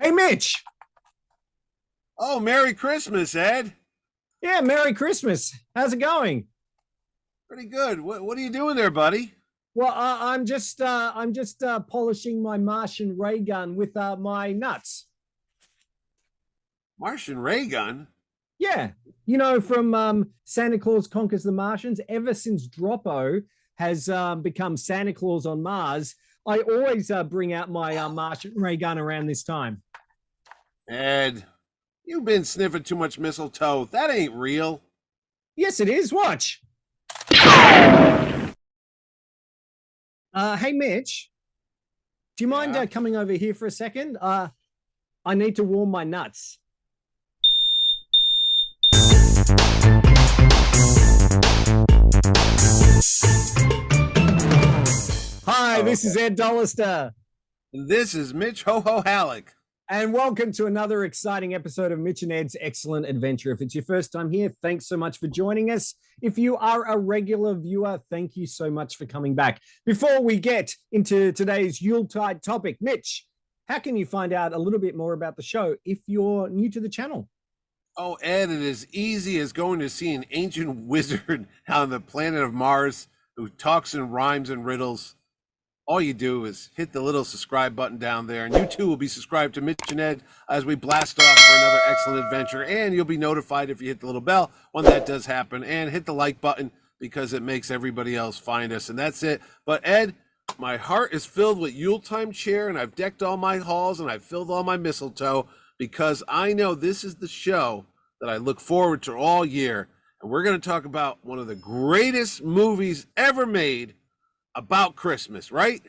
Hey, Mitch. Oh, Merry Christmas, Ed. Yeah, Merry Christmas. How's it going? Pretty good. What are you doing there, buddy? Well, I'm just polishing my Martian ray gun with my nuts. Martian ray gun? Yeah, from Santa Claus Conquers the Martians. Ever since Dropo has become Santa Claus on Mars, I always bring out my Martian ray gun around this time. Ed, you've been sniffing too much mistletoe. That ain't real. Yes, it is. Watch. Hey, Mitch. Do you mind Yeah. coming over here for a second? I need to warm my nuts. Hi, this is Ed Dollister, And this is Mitch Ho Ho Halleck. and welcome to another exciting episode of Mitch and Ed's Excellent Adventure. If it's your first time here, thanks so much for joining us. If you are a regular viewer, thank you so much for coming back. Before we get into today's Yuletide topic, Mitch, how can you find out a little bit more about the show if you're new to the channel? Oh, Ed, it is easy as going to see an ancient wizard on the planet of Mars who talks in rhymes and riddles. All you do is hit the little subscribe button down there, and you too will be subscribed to Mitch and Ed as we blast off for another excellent adventure. And you'll be notified if you hit the little bell when that does happen, and hit the like button because it makes everybody else find us. And that's it. But Ed, my heart is filled with Yuletime cheer, and I've decked all my halls and I've filled all my mistletoe because I know this is the show that I look forward to all year. And we're going to talk about one of the greatest movies ever made about Christmas, right?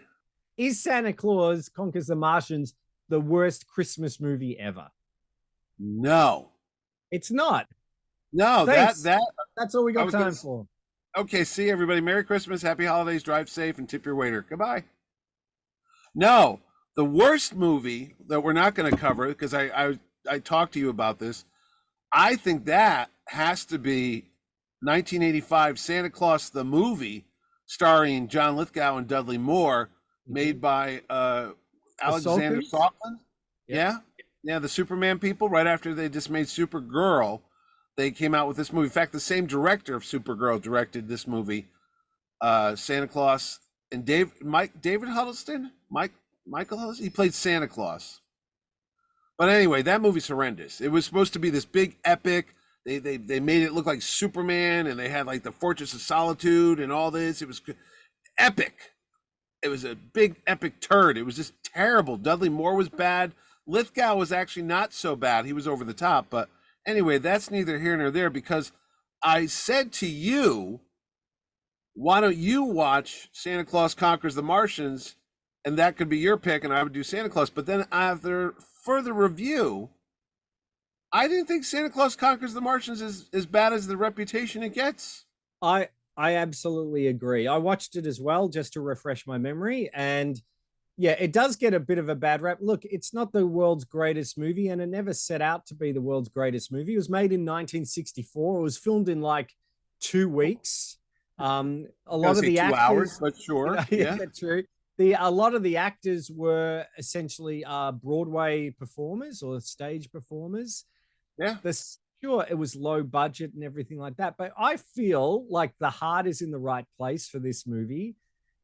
Is Santa Claus Conquers the Martians the worst Christmas movie ever? No. It's not. No, Thanks. that That's all we I got was time gonna for. okay, see everybody. Merry Christmas, happy holidays, drive safe, and tip your waiter. Goodbye. No, the worst movie that we're not going to cover because I talked to you about this. I think that has to be 1985 Santa Claus the movie, starring John Lithgow and Dudley Moore, made by Alexander Ahsoka? Salkind. Yep. Yeah, yeah, the Superman people. Right after they just made Supergirl, they came out with this movie. In fact, the same director of Supergirl directed this movie, Santa Claus, and David Huddleston, Michael Huddleston. He played Santa Claus. But anyway, that movie's horrendous. It was supposed to be this big epic. They made it look like Superman, and they had like the Fortress of Solitude and all this. It was epic. It was a big epic turd. It was just terrible. Dudley Moore was bad. Lithgow was actually not so bad. He was over the top. But anyway, that's neither here nor there because I said to you, why don't you watch Santa Claus Conquers the Martians? And that could be your pick, and I would do Santa Claus. But then after further review, I didn't think Santa Claus Conquers the Martians is as bad as the reputation it gets. I absolutely agree. I watched it as well just to refresh my memory, and yeah, it does get a bit of a bad rap. Look, it's not the world's greatest movie, and it never set out to be the world's greatest movie. It was made in 1964. It was filmed in like 2 weeks. A lot of Say the 2 hours, actors, but sure, yeah, yeah, true. A lot of the actors were essentially Broadway performers or stage performers. yeah. Sure, it was low budget and everything like that, but I feel like the heart is in the right place for this movie.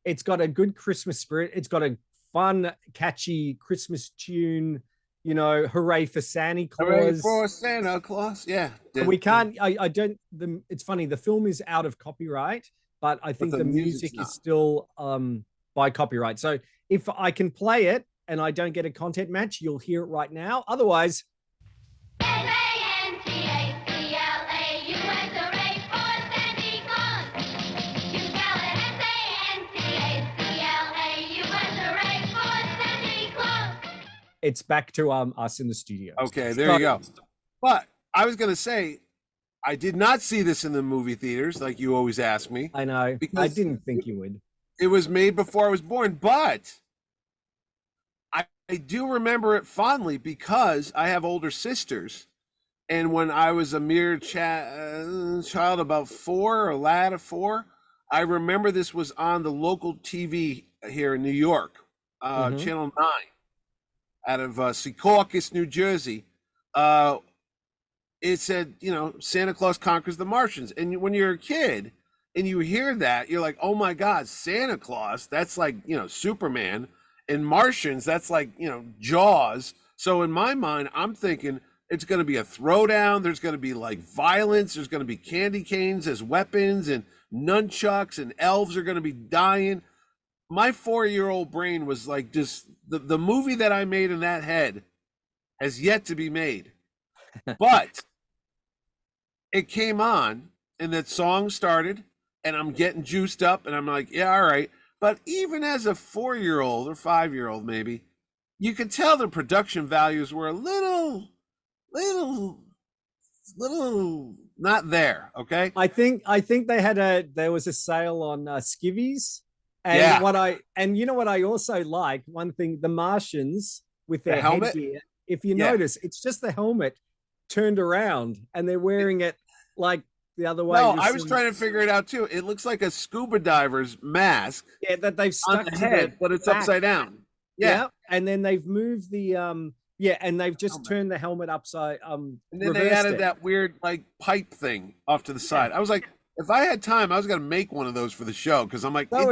It's got a good Christmas spirit. It's got a fun, catchy Christmas tune. Hooray for Santa Hooray Claus. for Santa Claus, yeah. We can't. I don't. It's funny. The film is out of copyright, but I think the the music's music not. is still by copyright. So if I can play it and I don't get a content match, you'll hear it right now. Otherwise, it's back to us in the studio. Okay, there you go. But I was going to say, I did not see this in the movie theaters, like you always ask me, I know. I because didn't think you would. it was made before I was born. But I do remember it fondly because I have older sisters. And when I was a mere child, about four, a lad of four, I remember this was on the local TV here in New York, Mhm. Channel 9. out of Secaucus, New Jersey. It said, Santa Claus conquers the Martians. And when you're a kid and you hear that, you're like, oh my God, Santa Claus, that's like, Superman. And Martians, that's like, Jaws. So in my mind, I'm thinking it's going to be a throwdown. There's going to be like violence. There's going to be candy canes as weapons and nunchucks, and elves are going to be dying. My 4-year-old brain was like, just the movie that I made in that head has yet to be made. But it came on and that song started and I'm getting juiced up and I'm like, yeah, all right. But even as a 4-year-old or 5-year-old, maybe, you could tell the production values were a little not there. Okay. I think there was a sale on skivvies. And you know what I also like? One thing, the Martians with their helmet? headgear, if you notice, it's just the helmet turned around and they're wearing it like the other way. No, I was trying to figure it out too. It looks like a scuba diver's mask. Yeah, that they've stuck on the to head, but it's back. upside down. Yeah. And then they've moved the and they've just turned the helmet upside and then they added that weird like pipe thing off to the side. I was like, if I had time, I was gonna make one of those for the show because I'm like, I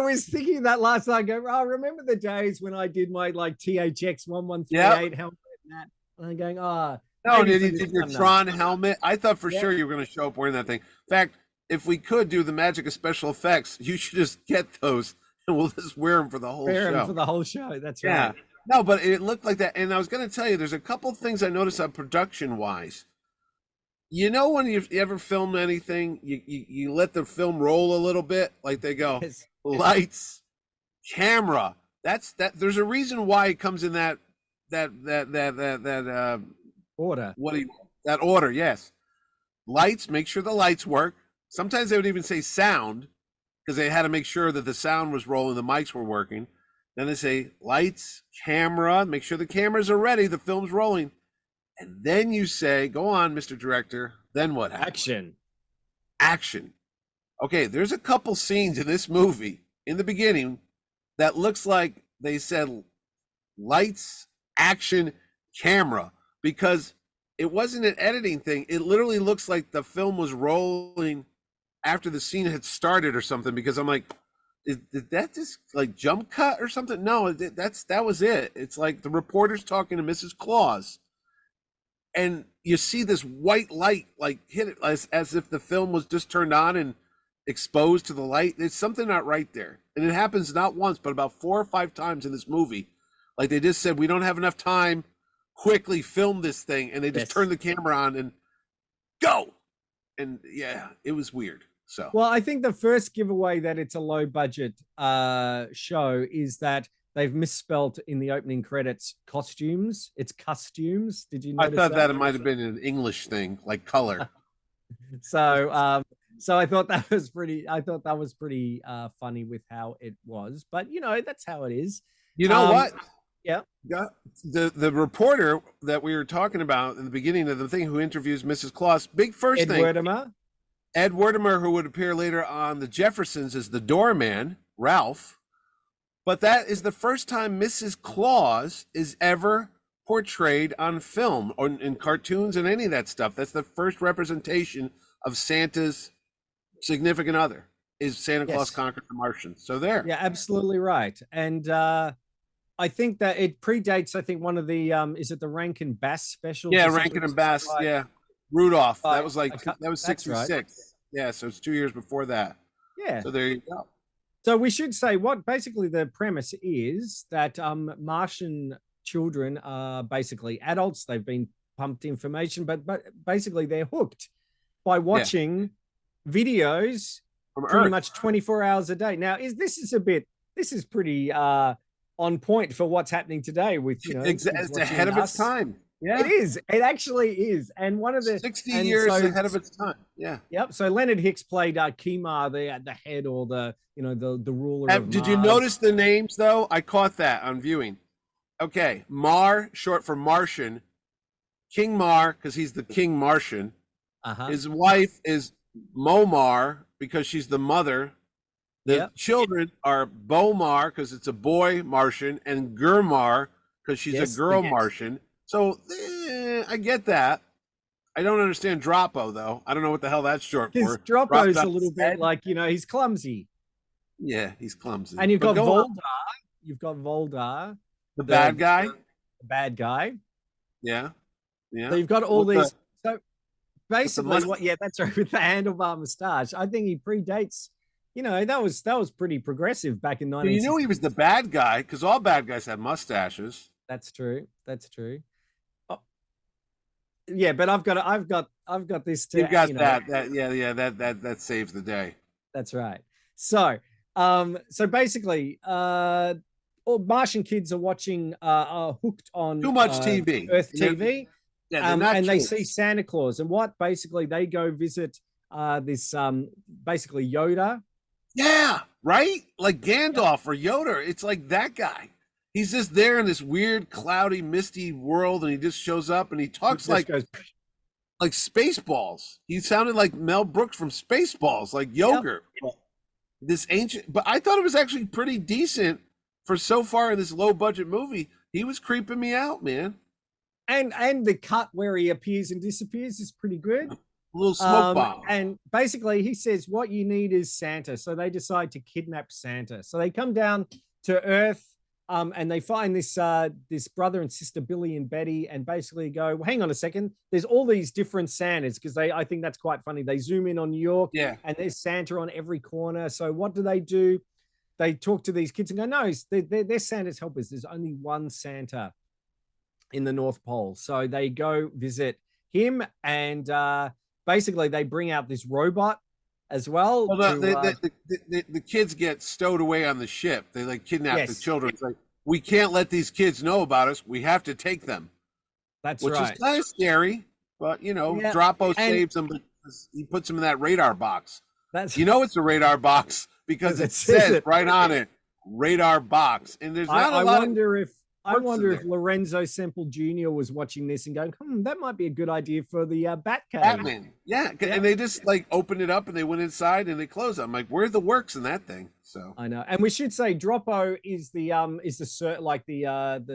was thinking that last night. I remember the days when I did my like THX 1138 helmet and that. And I'm going, no, did you did your Tron helmet? I thought for sure you were going to show up wearing that thing. In fact, if we could do the magic of special effects, you should just get those and we'll just wear them for the whole show. Wear them for the whole show. That's right. No, but it looked like that. And I was going to tell you, there's a couple of things I noticed on production-wise. When you ever film anything, you let the film roll a little bit, like they go, lights, camera. There's a reason why it comes in that order. That order, yes. Lights, make sure the lights work. Sometimes they would even say sound because they had to make sure that the sound was rolling, the mics were working. Then they say lights, camera, make sure the cameras are ready, the film's rolling. And then you say, go on, Mr. Director. Then what happens? Action. Okay, there's a couple scenes in this movie in the beginning that looks like they said lights, action, camera, because it wasn't an editing thing. It literally looks like the film was rolling after the scene had started or something, because I'm like, did that just like jump cut or something? No, that was it. It's like the reporter's talking to Mrs. Claus and you see this white light like hit it as if the film was just turned on and exposed to the light. There's something not right there. And it happens not once, but about 4 or 5 times in this movie. Like they just said, we don't have enough time, quickly film this thing. And they just turned the camera on and go. And yeah, it was weird. So, well, I think the first giveaway that it's a low budget show is that they've misspelt in the opening credits costumes. It's costumes. Did you notice I thought that it might have been an English thing, like color. So I thought that was pretty funny with how it was. But that's how it is. You know what? Yeah. The reporter that we were talking about in the beginning of the thing who interviews Mrs. Claus, big first Ed thing. Ed Werdemer, who would appear later on The Jeffersons as the doorman, Ralph. But that is the first time Mrs. Claus is ever portrayed on film or in cartoons and any of that stuff. That's the first representation of Santa's significant other, is Santa Claus conquered the Martians. So there. Yeah, absolutely right. And I think that it predates, I think, one of the, is it the Rankin Bass specials? Yeah, Rankin and Bass, Rudolph. That was like, that was 66. Right. Yeah, so it's 2 years before that. Yeah. So there you go. So we should say what basically the premise is that Martian children are basically adults. They've been pumped information, but basically they're hooked by watching videos from pretty Earth. Much 24 hours a day. Now, this is pretty on point for what's happening today with, it's ahead of its time. Yeah, it is. It actually is. And one of the 60 years ahead of its time. Yeah. Yep. So Leonard Hicks played Kemar, the head or the ruler of Did Mars. you notice the names though? I caught that on viewing. Okay, Mar, short for Martian. King Mar, because he's the King Martian. His wife is Momar because she's the mother. The children are Bomar because it's a boy Martian, and Gurmar because she's Yes, a girl yes. Martian. So I get that. I don't understand dropo though. I don't know what the hell that's short Because for. Dropped Dropo's on a little his bit head? like, he's clumsy. Yeah, he's clumsy. And you've But got go on. Voldar. You've got Voldar, The the, bad guy. the bad guy. Yeah, So yeah. you've got all With the these. So basically, must. yeah, that's right, with the handlebar mustache. I think he predates. That was pretty progressive back in You knew 1960. he was the bad guy because all bad guys have mustaches. That's true. That's true. Oh, yeah, but I've got this You've to got that saves the day. That's right. So basically, all Martian kids are watching, are hooked on Too much TV. Earth TV, They're not and they kids. see Santa Claus. And what basically they go visit this basically Yoda. Yeah, right? Like Gandalf or Yoda. It's like that guy. He's just there in this weird, cloudy, misty world, and he just shows up and he talks Just like goes, Spaceballs. He sounded like Mel Brooks from Spaceballs, like yogurt. This ancient, but I thought it was actually pretty decent for so far in this low budget movie. He was creeping me out, man. and the cut where he appears and disappears is pretty good. A little smoke bomb. And basically, he says, what you need is Santa. So they decide to kidnap Santa. So they come down to Earth, and they find this brother and sister, Billy and Betty, and basically go, well, hang on a second. There's all these different Santas, because I think that's quite funny. They zoom in on New York, and there's Santa on every corner. So what do? They talk to these kids and go, no, they're Santa's helpers. There's only one Santa in the North Pole. So they go visit him, and basically they bring out this robot as well. Well, the kids get stowed away on the ship. They like kidnap the children. It's like, we can't let these kids know about us. We have to take them. That's which right. is kind of scary, but Dropo saves them. He puts them in that radar box. It's a radar box because it says right on it, radar box. And there's not a lot. I wonder if Lorenzo Semple Jr. was watching this and going, that might be a good idea for the Batcave. Batman. Yeah. And they just like opened it up and they went inside and they closed it. I'm like, where's the works in that thing? So I know. And we should say Dropo is the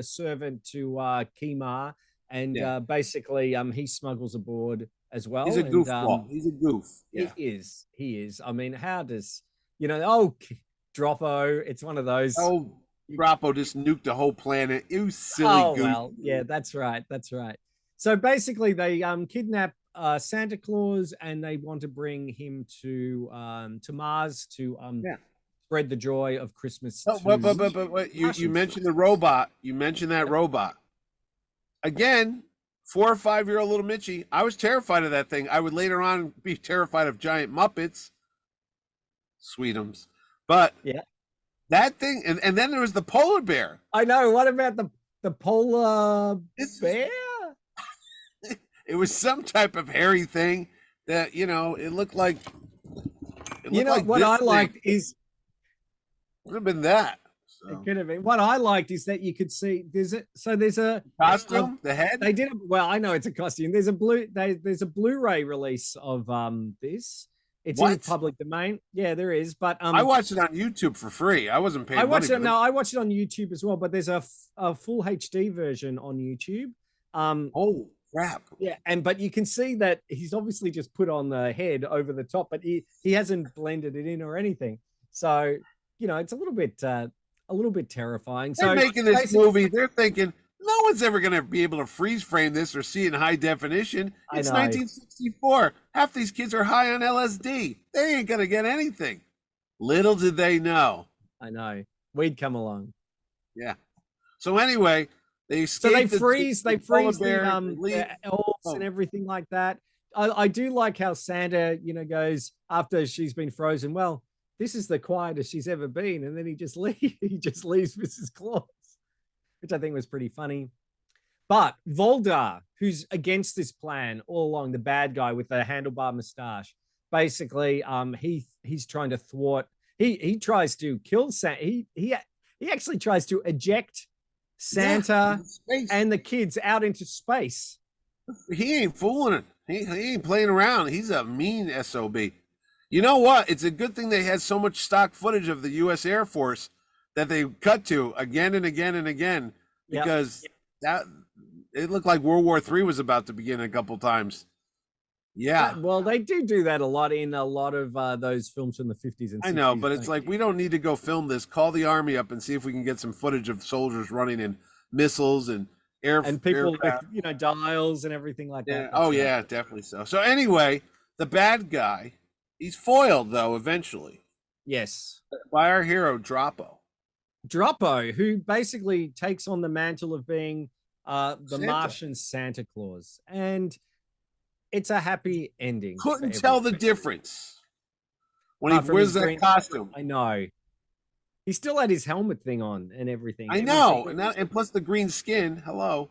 servant to Kimar, and basically he smuggles aboard as well. He's a goofball. He's a goof. Yeah. He is. I mean, how does Dropo, it's one of those. Dropo just nuked the whole planet. You silly goof. Well, yeah, that's right. So basically, they kidnap Santa Claus, and they want to bring him to Mars to spread the joy of Christmas. But you mentioned the robot. You mentioned that robot. Again, 4 or 5-year-old little Mitchie. I was terrified of that thing. I would later on be terrified of giant Muppets. Sweetums. But that thing, and then there was the polar bear. I know. What about the polar bear? It was some type of hairy thing that it looked like. What I liked is would have been that. So. It could have been. What I liked is that you could see there's a costume. The head. They did it. Well, I know it's a costume. There's a Blu-ray release of this. It's in the public domain. Yeah, there is. But I watched it on YouTube for free. I wasn't paying. I watched it on YouTube as well. But there's a full HD version on YouTube. Oh crap! Yeah, but you can see that he's obviously just put on the head over the top, but he hasn't blended it in or anything. So it's a little bit terrifying. They're making this movie. They're thinking no one's ever going to be able to freeze frame this or see it in high definition. It's 1964. Half these kids are high on LSD. They ain't going to get anything. Little did they know. I know. We'd come along. Yeah. So anyway, they freeze the elves and everything like that. I do like how Santa, goes after she's been frozen. Well, this is the quietest she's ever been, and then he just leaves Mrs. Claus, which I think was pretty funny. But Voldar, who's against this plan all along, the bad guy with the handlebar mustache, basically, he's trying to thwart. He tries to kill Santa. He actually tries to eject Santa and the kids out into space. He ain't fooling it. He ain't playing around. He's a mean SOB. You know what? It's a good thing they had so much stock footage of the U.S. Air Force that they cut to again and again and again because that it looked like World War III was about to begin a couple times. Yeah. Well, they do that a lot in a lot of those films from the 50s and 60s. I know, but it's like, we don't need to go film this. Call the army up and see if we can get some footage of soldiers running in missiles and people aircraft. with dials and everything like that. Oh yeah, definitely so. So anyway, the bad guy, he's foiled though eventually. Yes. By our hero Dropo. Dropo, who basically takes on the mantle of being the Santa. Martian Santa Claus, and it's a happy ending. Couldn't tell the difference when he wears that costume. I know. He still had his helmet thing on and everything. I know, and plus the green skin. Hello.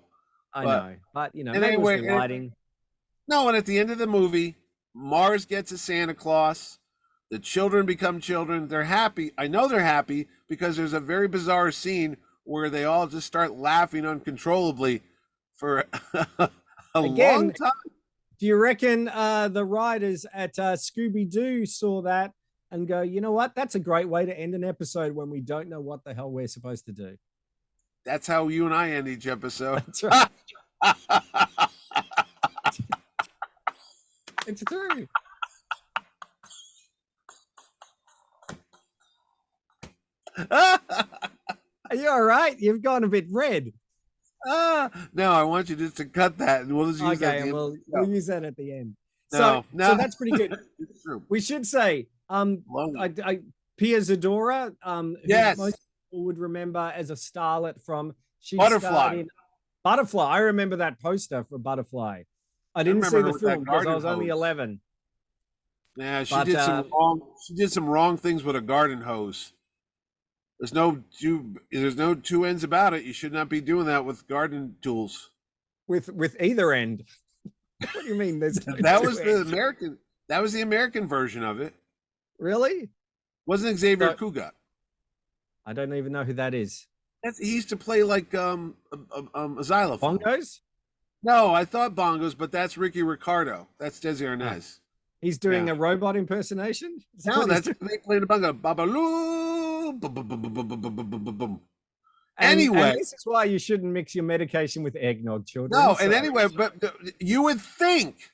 I know, but maybe anyway, it was the lighting. No, and at the end of the movie, Mars gets a Santa Claus. The children become children. They're happy. I know they're happy because there's a very bizarre scene where they all just start laughing uncontrollably for a long time. Do you reckon the writers at Scooby-Doo saw that and go, you know what? That's a great way to end an episode when we don't know what the hell we're supposed to do. That's how you and I end each episode. That's right. It's true. Are you all right? You've gone a bit red. No, I want you just to cut that, and we'll just use that. Okay, we'll use that at the end. No. So that's pretty good. We should say, Pia Zadora, yes, who most people would remember as a starlet from Butterfly. Butterfly. I remember that poster for Butterfly. I didn't see the film because I was only 11. Yeah, she did some wrong things with a garden hose. There's no two ends about it. You should not be doing that with garden tools. With either end. What do you mean? That was the American version of it. Really? Wasn't Xavier Cugat? I don't even know who that is. He used to play like a xylophone. Bongos? No, I thought bongos, but that's Ricky Ricardo. That's Desi Arnaz. He's doing a robot impersonation? No, that's they played a bongo. Babaloo. Anyway, and this is why you shouldn't mix your medication with eggnog, children. No, and anyway, but you would think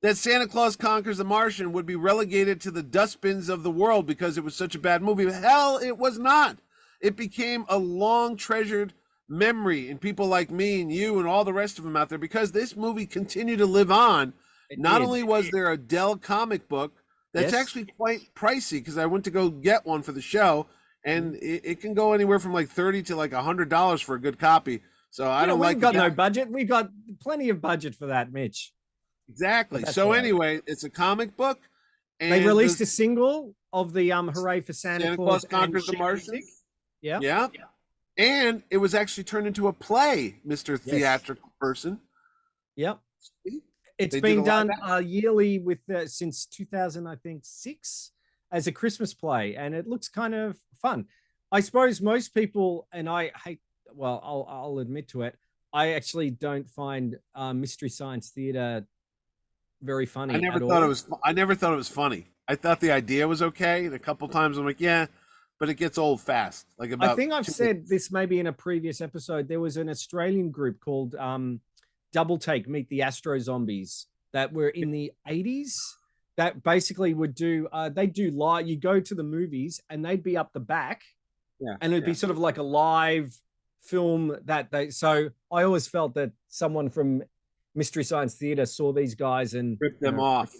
that Santa Claus Conquers the Martian would be relegated to the dustbins of the world because it was such a bad movie. Hell, it was not. It became a long treasured memory in people like me and you and all the rest of them out there because this movie continued to live on. Not only was there a Dell comic book that's actually quite pricey because I went to go get one for the show, and it can go anywhere from like $30 to like $100 for a good copy. So I don't like. We've got no budget. We've got plenty of budget for that, Mitch. Exactly. So anyway, it's a comic book. And they released a single of the Hooray for Santa Claus Conquers the Martian. Yeah. And it was actually turned into a play, Mr. Theatrical person. Yep. It's been done yearly with since 2006 as a Christmas play, and it looks kind of fun. I suppose most people, and I hate, well, I'll admit to it, I actually don't find Mystery Science Theater very funny. I never thought it was funny. I thought the idea was okay, and a couple times I'm like, yeah, but it gets old fast. I think I've said this maybe in a previous episode. There was an Australian group called Double Take, Meet the Astro Zombies, that were in the 80s that basically would do they do live. You go to the movies and they'd be up the back, and it'd be sort of like a live film that they. So I always felt that someone from Mystery Science Theater saw these guys and ripped them off.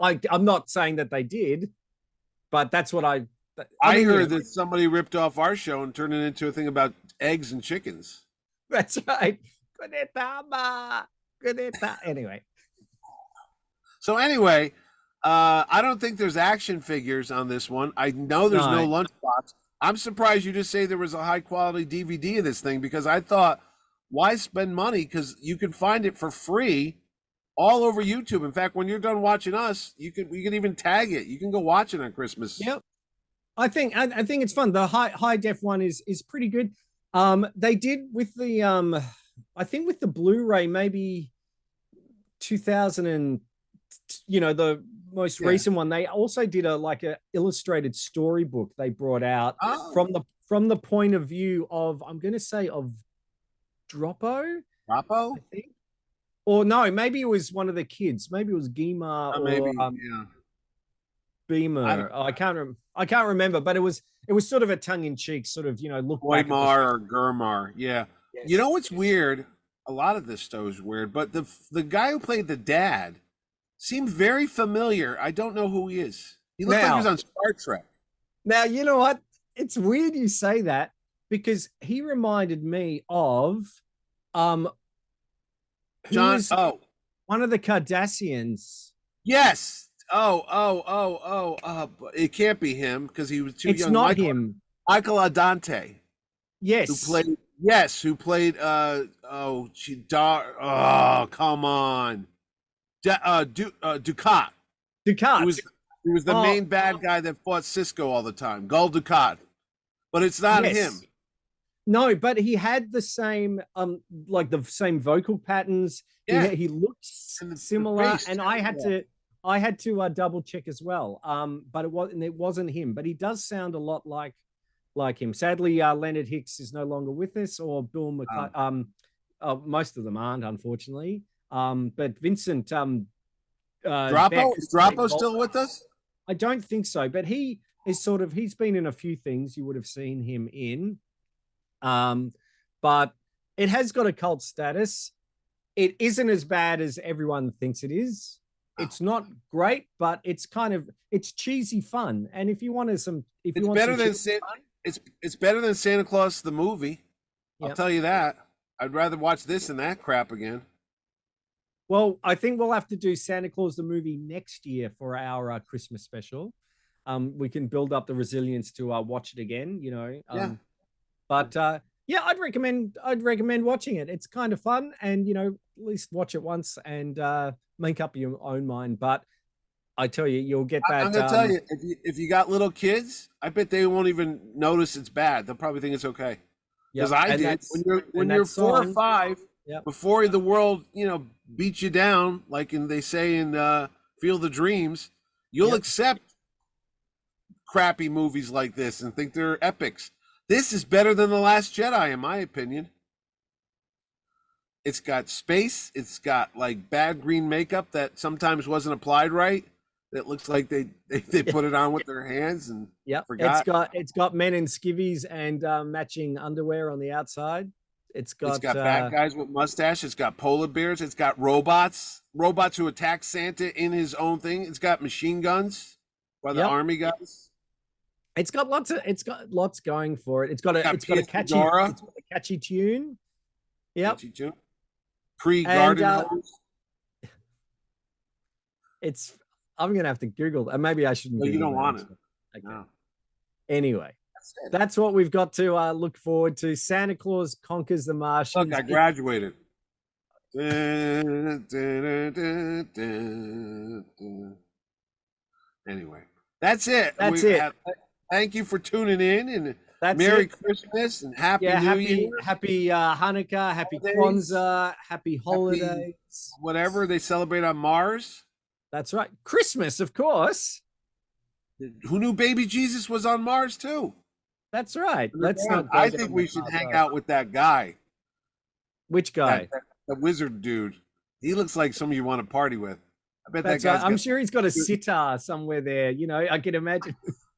I'm not saying that they did, but that's what I heard that somebody ripped off our show and turned it into a thing about eggs and chickens. That's right. Anyway. So anyway, I don't think there's action figures on this one. I know there's no lunchbox. I'm surprised you just say there was a high quality DVD of this thing because I thought, why spend money? Because you can find it for free all over YouTube. In fact, when you're done watching us, we could even tag it. You can go watch it on Christmas. Yep. I think it's fun. The high def one is pretty good. They did with the I think with the Blu-ray maybe 2000 and the most recent one, they also did a illustrated storybook they brought out from the point of view of, I'm going to say, of Dropo, Dropo? I think. Or no, maybe it was one of the kids. Maybe it was Gima Maybe, or yeah. Beamer. I can't remember, but it was sort of a tongue-in-cheek sort of, look back at Goymar or Gurmar. Yeah. Yes. You know what's weird? A lot of this stuff is weird, but the guy who played the dad seemed very familiar. I don't know who he is. He looked like he was on Star Trek. Now, you know what? It's weird you say that because he reminded me of John. One of the Cardassians. Yes. It can't be him because he was too young. It's not him. Michael Adante. Yes. Who played come on. Dukat. Dukat. He was the main bad guy that fought Cisco all the time. Gul Dukat. But it's not him. No, but he had the same like the same vocal patterns. Yeah. He looks similar, and I had to double check as well. But it wasn't him. But he does sound a lot like him. Sadly, Leonard Hicks is no longer with us, or Bill McCullough. Most of them aren't, unfortunately. But Vincent Dropo, is Dropo still with us? I don't think so, but he is he's been in a few things you would have seen him in. But it has got a cult status. It isn't as bad as everyone thinks it is. It's not great, but it's it's cheesy fun. And if you want it's better than Santa Claus the movie. Yep. I'll tell you that. I'd rather watch this than that crap again. Well, I think we'll have to do Santa Claus the movie next year for our Christmas special. We can build up the resilience to watch it again, But I'd recommend watching it. It's kind of fun, and at least watch it once and make up your own mind. But I tell you, you'll get that. I'm gonna tell you, if you got little kids, I bet they won't even notice it's bad. They'll probably think it's okay. Because I did. When you're 4 or 5, before the world, beats you down, like they say in Field of Dreams, you'll accept crappy movies like this and think they're epics. This is better than The Last Jedi, in my opinion. It's got space. It's got like bad green makeup that sometimes wasn't applied right. That looks like they put it on with their hands and forgot. It's got men in skivvies and matching underwear on the outside. It's got bad guys with mustache. It's got polar bears. It's got robots who attack Santa in his own thing. It's got machine guns by the army guys. It's got lots going for it. It's got a catchy tune. Yep. Catchy tune. Pre-garden hose. I'm gonna have to Google that. Maybe I shouldn't. No, you don't want it. Okay. No. Anyway, that's what we've got to look forward to. Santa Claus Conquers the Martians. Look, I graduated. Anyway, that's it. Thank you for tuning in, and Merry Christmas and Happy New Year. Happy Hanukkah, Happy Kwanzaa, Happy holidays. Whatever they celebrate on Mars. That's right. Christmas, of course. Who knew baby Jesus was on Mars too? That's right. I think we should hang out with that guy. Which guy? The wizard dude. He looks like somebody you want to party with. I bet that guy. I'm sure he's got a sitar somewhere there. I can imagine.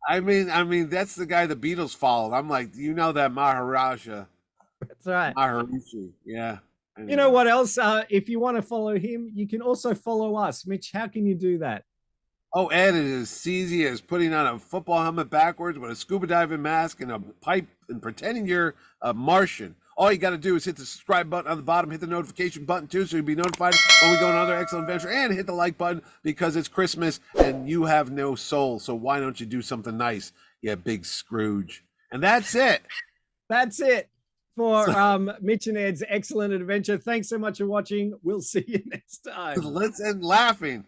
I mean, that's the guy the Beatles followed. I'm like, that Maharaja. That's right. Maharishi. Yeah. Anyway. You know what else? If you want to follow him, you can also follow us. Mitch, how can you do that? Oh, Ed is as easy as putting on a football helmet backwards with a scuba diving mask and a pipe and pretending you're a Martian. All you got to do is hit the subscribe button on the bottom, hit the notification button too, so you'll be notified when we go on another excellent adventure, and hit the like button because it's Christmas and you have no soul. So why don't you do something nice, you big Scrooge? And that's it. That's it for Mitch and Ed's excellent adventure. Thanks so much for watching. We'll see you next time. Let's end laughing.